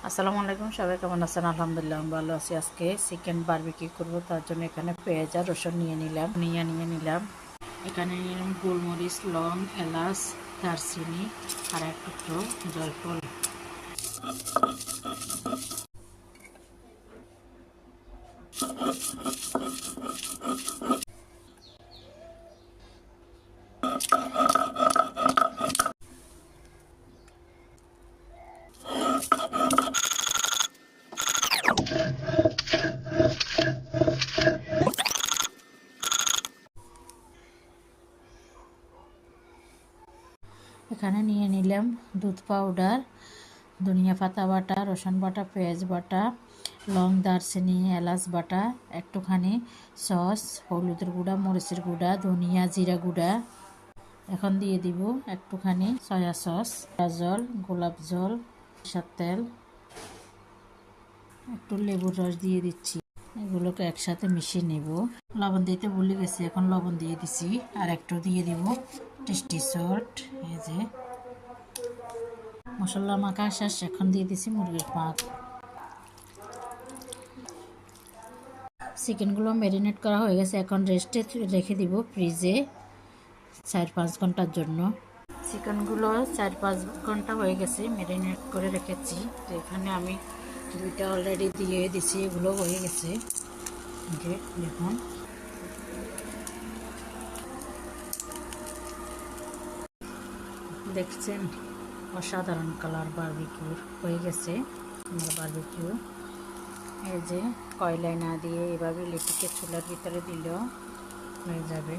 আসসালামু আলাইকুম, সবাই কেমন আছেন? আলহামদুলিল্লাহ আমি ভালো আছি। আজকে চিকেন বারবিকিউ করব, তার জন্য এখানে পেঁয়াজ আর রসুন নিয়ে নিলাম। এখানে নিলাম গোলমরিচ, লং, এলাচ, দারচিনি আর এক টুকরো জয়ফল। এখানে নিয়ে নিলাম দুধ পাউডার, ধনিয়া পাতা বাটা, রসুন বাটা, পেঁয়াজ বাটা, লং, দারচিনি, এলাচ বাটা, একটুখানি সস, হলুদের গুঁড়া, মরিচের গুঁড়া, ধনিয়া জিরা গুঁড়া। এখন দিয়ে দিব একটুখানি সয়া সস, জল, গোলাপ জল, সরিষার তেল, একটু লেবুর রস দিয়ে দিচ্ছি। এগুলোকে একসাথে মিশিয়ে নেব। লবণ দিতে ভুলে গেছি, এখন লবণ দিয়ে দিছি। আর একটু দিয়ে দিব টেস্টি সল্ট। এই যে মশলা মাখা শেষ, এখন দিয়ে দিছি মুরগির পাক। চিকেনগুলো ম্যারিনেট করা হয়ে গেছে, এখন রেস্টে রেখে দিব ফ্রিজে 4-5 ঘন্টার জন্য। চিকেনগুলো 4-5 ঘন্টা হয়ে গেছে ম্যারিনেট করে রেখেছি। তো এখানে আমি দুইটা অলরেডি দিয়ে দিছি, এগুলো হয়ে গেছে। দেখুন, দেখছেন অসাধারণ কালার বারবিকিউ হয়ে গেছে আমার বারবিকিউ। এই যে কয়লায় না দিয়ে এভাবে লিপিকে চুলার ভিতরে দিলেও হয়ে যাবে।